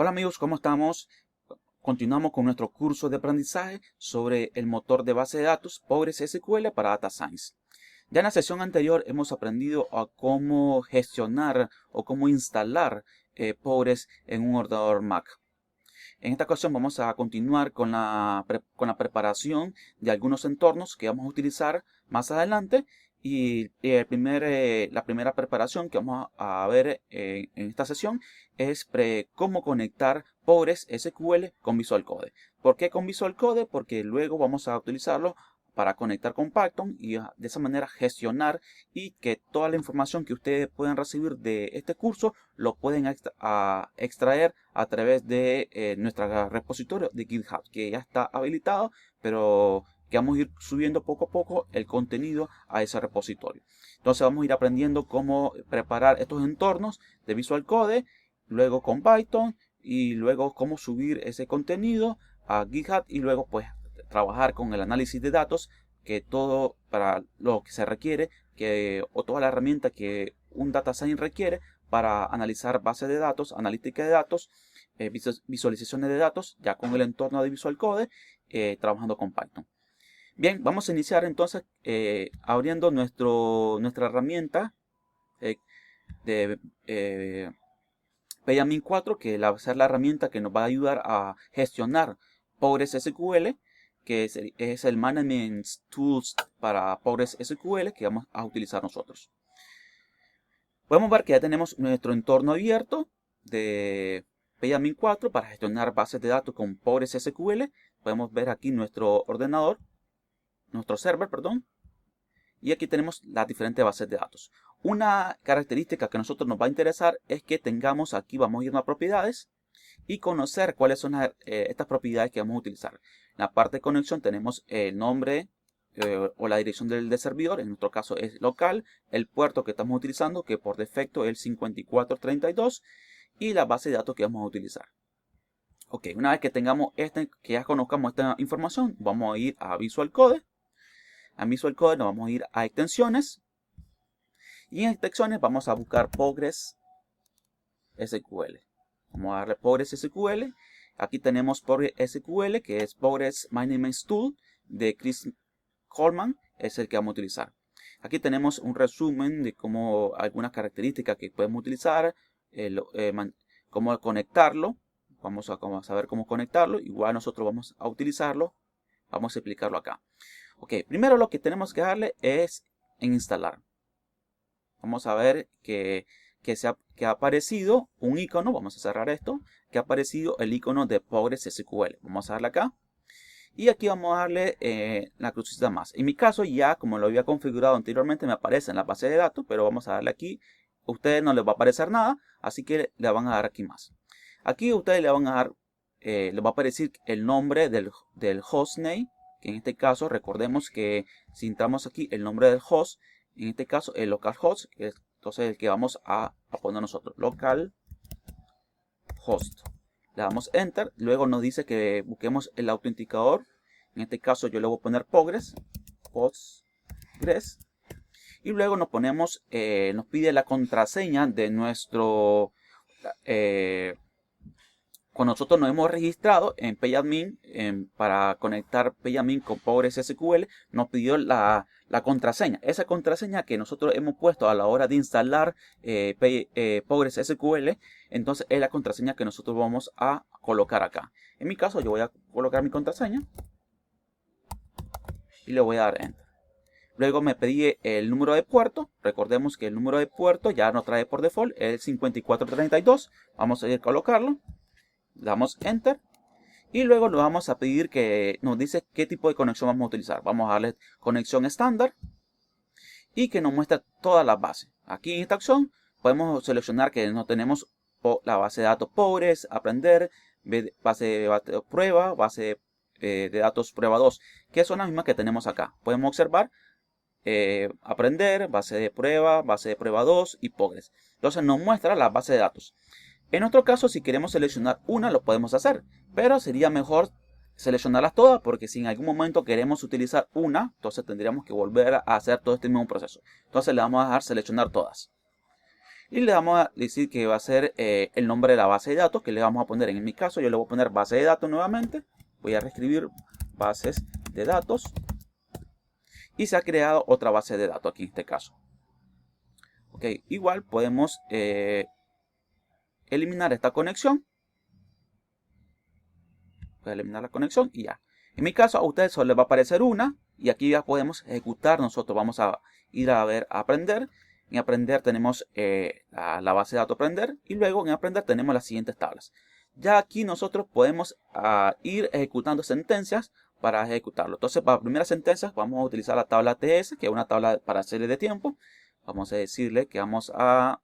Hola amigos, ¿cómo estamos? Continuamos con nuestro curso de aprendizaje sobre el motor de base de datos PostgreSQL para Data Science. Ya en la sesión anterior hemos aprendido a cómo gestionar o cómo instalar Postgres en un ordenador Mac. En esta ocasión vamos a continuar con la preparación de algunos entornos que vamos a utilizar más adelante y la primera preparación que vamos a ver en esta sesión es cómo conectar PostgreSQL con Visual Code. ¿Por qué con Visual Code? Porque luego vamos a utilizarlo para conectar con Python y de esa manera gestionar y que toda la información que ustedes puedan recibir de este curso lo pueden extraer a través de nuestro repositorio de GitHub, que ya está habilitado, pero que vamos a ir subiendo poco a poco el contenido a ese repositorio. Entonces vamos a ir aprendiendo cómo preparar estos entornos de Visual Code, luego con Python y luego cómo subir ese contenido a GitHub y luego pues trabajar con el análisis de datos, que todo para lo que se requiere, o toda la herramienta que un data science requiere para analizar bases de datos, analítica de datos, visualizaciones de datos, ya con el entorno de Visual Code, trabajando con Python. Bien, vamos a iniciar entonces abriendo nuestra herramienta de PageAdmin 4, que va a ser la herramienta que nos va a ayudar a gestionar PostgreSQL, que es el Management Tools para PostgreSQL que vamos a utilizar nosotros. Podemos ver que ya tenemos nuestro entorno abierto de PageAdmin 4 para gestionar bases de datos con PostgreSQL. Podemos ver aquí nuestro server, perdón. Y aquí tenemos las diferentes bases de datos. Una característica que a nosotros nos va a interesar es que tengamos aquí, vamos a ir a propiedades y conocer cuáles son estas propiedades que vamos a utilizar. En la parte de conexión tenemos el nombre o la dirección del servidor, en nuestro caso es local, el puerto que estamos utilizando, que por defecto es el 5432, y la base de datos que vamos a utilizar. Ok, una vez que tengamos que ya conozcamos esta información, vamos a ir a Visual Code. A Visual Code nos vamos a ir a extensiones. Y en extensiones vamos a buscar PostgreSQL. Vamos a darle PostgreSQL. Aquí tenemos PostgreSQL, que es Postgres Management Tool de Chris Coleman, es el que vamos a utilizar. Aquí tenemos un resumen de cómo algunas características que podemos utilizar, cómo conectarlo. Vamos a ver cómo conectarlo. Igual nosotros vamos a utilizarlo. Vamos a explicarlo acá. Ok, primero lo que tenemos que darle es en instalar. Vamos a ver que ha aparecido un icono. Vamos a cerrar esto. Que ha aparecido el icono de PostgreSQL. Vamos a darle acá. Y aquí vamos a darle la crucecita más. En mi caso ya, como lo había configurado anteriormente, me aparece en la base de datos. Pero vamos a darle aquí. A ustedes no les va a aparecer nada. Así que le van a dar aquí más. Aquí ustedes le van a dar, les va a aparecer el nombre del hostname. Que en este caso recordemos que si entramos aquí el nombre del host, en este caso el localhost, que es entonces el que vamos a poner nosotros, localhost. Le damos enter, luego nos dice que busquemos el autenticador, en este caso yo le voy a poner Postgres, y luego nos pide la contraseña de nuestro cuando nosotros nos hemos registrado en PageAdmin para conectar PageAdmin con PostgreSQL, nos pidió la contraseña. Esa contraseña que nosotros hemos puesto a la hora de instalar PostgreSQL, entonces es la contraseña que nosotros vamos a colocar acá. En mi caso yo voy a colocar mi contraseña y le voy a dar Enter. Luego me pedí el número de puerto. Recordemos que el número de puerto ya nos trae por default el 5432. Vamos a ir a colocarlo. Damos Enter y luego nos vamos a pedir que nos dice qué tipo de conexión vamos a utilizar. Vamos a darle conexión estándar y que nos muestra todas las bases. Aquí en esta opción podemos seleccionar que no tenemos la base de datos Postgres, aprender, base de datos prueba, base de datos prueba 2, que son las mismas que tenemos acá. Podemos observar aprender, base de prueba 2 y Postgres. Entonces nos muestra la base de datos. En otro caso, si queremos seleccionar una, lo podemos hacer, pero sería mejor seleccionarlas todas, porque si en algún momento queremos utilizar una, entonces tendríamos que volver a hacer todo este mismo proceso. Entonces le vamos a dejar seleccionar todas. y le vamos a decir que va a ser el nombre de la base de datos que le vamos a poner. En mi caso yo le voy a poner base de datos nuevamente. Voy a reescribir bases de datos y se ha creado otra base de datos aquí en este caso. Ok, igual podemos eliminar esta conexión. Voy a eliminar la conexión y ya. En mi caso a ustedes solo les va a aparecer una y aquí ya podemos ejecutar. Nosotros vamos a ir a ver a aprender. En aprender tenemos la base de datos aprender y luego en aprender tenemos las siguientes tablas. Ya aquí nosotros podemos ir ejecutando sentencias para ejecutarlo. Entonces para primeras sentencias vamos a utilizar la tabla TS, que es una tabla para serie de tiempo. Vamos a decirle que vamos a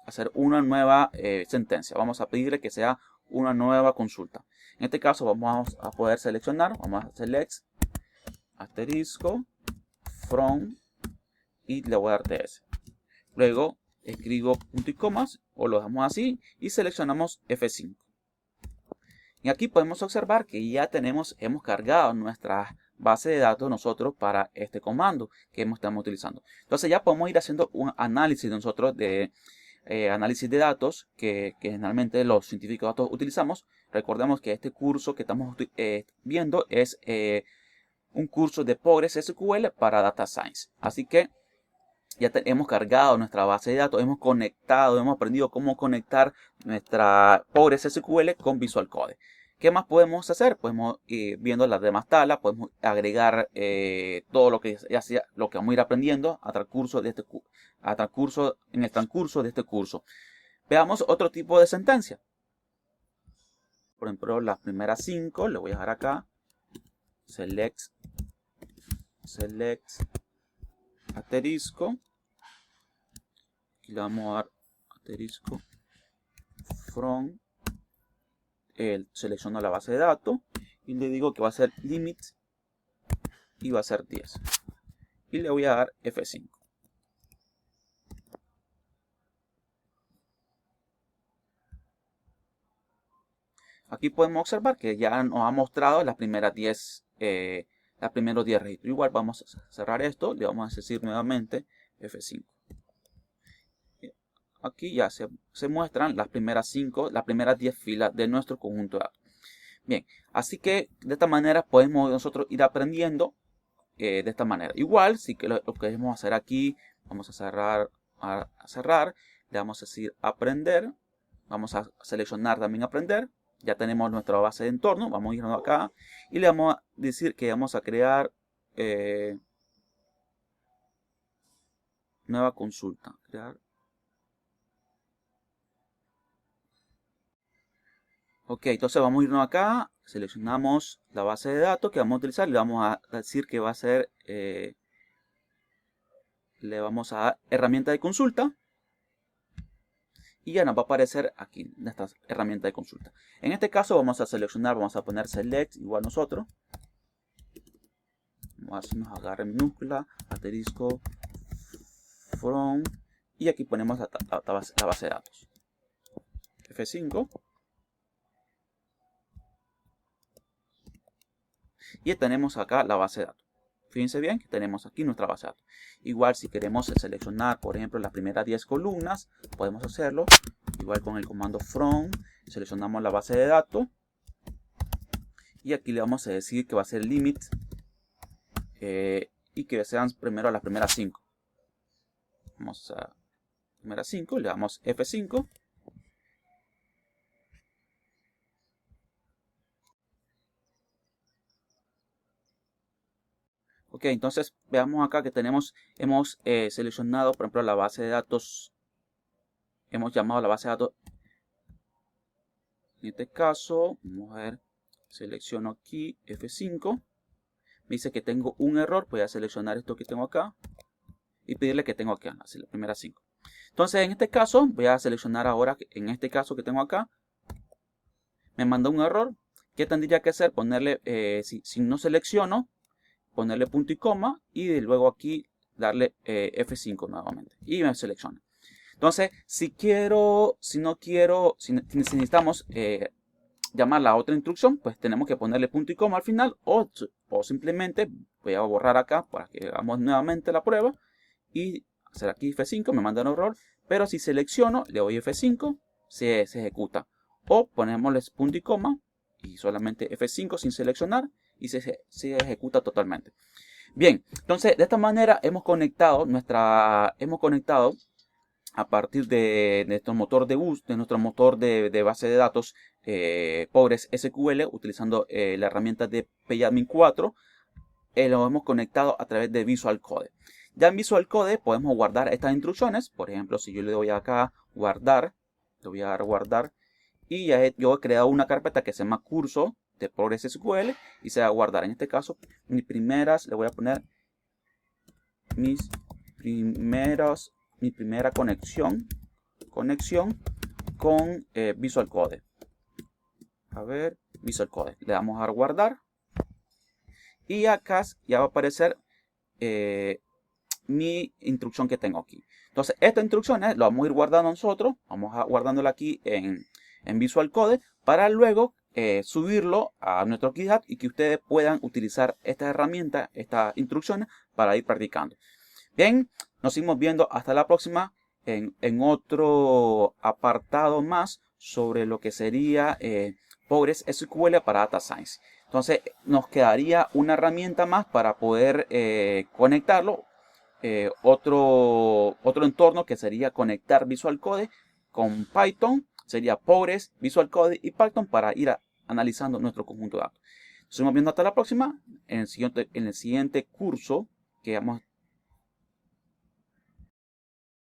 hacer una nueva sentencia. Vamos a pedirle que sea una nueva consulta. En este caso vamos a poder seleccionar, vamos a select asterisco from y le voy a dar TS. Luego escribo punto y comas o lo dejamos así y seleccionamos F5. Y aquí podemos observar que ya hemos cargado nuestra base de datos nosotros para este comando que estamos utilizando. Entonces ya podemos ir haciendo un análisis de nosotros de análisis de datos que generalmente los científicos de datos utilizamos. Recordemos que este curso que estamos viendo es un curso de PostgreSQL para Data Science. Así que ya hemos cargado nuestra base de datos, hemos conectado, hemos aprendido cómo conectar nuestra PostgreSQL con Visual Code. ¿Qué más podemos hacer? Podemos ir viendo las demás tablas, podemos agregar todo lo que vamos a ir aprendiendo a transcurso de en el transcurso de este curso. Veamos otro tipo de sentencia. Por ejemplo, las primeras 5, le voy a dejar acá. Select asterisco. Aquí le vamos a dar asterisco from. Selecciono la base de datos y le digo que va a ser limit y va a ser 10. Y le voy a dar F5. Aquí podemos observar que ya nos ha mostrado las primeras 10 los primeros 10 registros. Igual vamos a cerrar esto, le vamos a decir nuevamente F5. Aquí ya se muestran las primeras 5, las primeras 10 filas de nuestro conjunto de datos. Bien, así que de esta manera podemos nosotros ir aprendiendo de esta manera. Igual, si que lo que queremos hacer aquí, vamos a cerrar, le vamos a decir aprender, vamos a seleccionar también aprender. Ya tenemos nuestra base de entorno, vamos a irnos acá y le vamos a decir que vamos a crear nueva consulta. Ok, entonces vamos a irnos acá, seleccionamos la base de datos que vamos a utilizar, le vamos a decir que va a ser, le vamos a dar herramienta de consulta. Y ya nos va a aparecer aquí esta herramienta de consulta. En este caso vamos a seleccionar, vamos a poner select igual nosotros. Vamos a decirnos agarre minúscula, asterisco, from. Y aquí ponemos la base de datos. F5. Y tenemos acá la base de datos. Fíjense bien que tenemos aquí nuestra base de datos. Igual si queremos seleccionar, por ejemplo, las primeras 10 columnas, podemos hacerlo. Igual con el comando from, seleccionamos la base de datos. Y aquí le vamos a decir que va a ser limit. Y que sean primero las primeras 5. Vamos a primeras 5, le damos F5. Ok, entonces veamos acá que hemos seleccionado, por ejemplo, la base de datos. Hemos llamado a la base de datos. En este caso, vamos a ver, selecciono aquí F5. Me dice que tengo un error, voy a seleccionar esto que tengo acá y pedirle que tengo acá, así las primeras 5. Entonces, en este caso, voy a seleccionar ahora, en este caso que tengo acá, me manda un error. ¿Qué tendría que hacer? Ponerle, si no selecciono, ponerle punto y coma y luego aquí darle F5 nuevamente y me selecciona. Entonces, si necesitamos llamar la otra instrucción, pues tenemos que ponerle punto y coma al final o simplemente voy a borrar acá para que hagamos nuevamente la prueba y hacer aquí F5, me manda un error, pero si selecciono, le doy F5, se ejecuta. O ponemos punto y coma y solamente F5 sin seleccionar y se ejecuta totalmente. Bien, entonces de esta manera hemos conectado a partir de nuestro motor de base de datos PostgreSQL utilizando la herramienta de payadmin 4. Lo hemos conectado a través de Visual Code. Ya en Visual Code podemos guardar estas instrucciones. Por ejemplo, si yo le doy acá guardar, le voy a dar guardar y yo he creado una carpeta que se llama curso de PostgreSQL y se va a guardar. En este caso, le voy a poner mi primera conexión con Visual Code. A ver, Visual Code. Le damos a dar guardar. Y acá ya va a aparecer mi instrucción que tengo aquí. Entonces, esta instrucción lo vamos a ir guardando nosotros. Vamos a guardándola aquí en Visual Code para luego subirlo a nuestro GitHub y que ustedes puedan utilizar esta herramienta, estas instrucciones para ir practicando. Bien, nos seguimos viendo hasta la próxima en otro apartado más sobre lo que sería PostgreSQL para Data Science. Entonces nos quedaría una herramienta más para poder conectarlo. Otro entorno que sería conectar Visual Code con Python. Sería Postgres, Visual Code y Python para ir analizando nuestro conjunto de datos. Nos vemos viendo hasta la próxima en el siguiente curso que vamos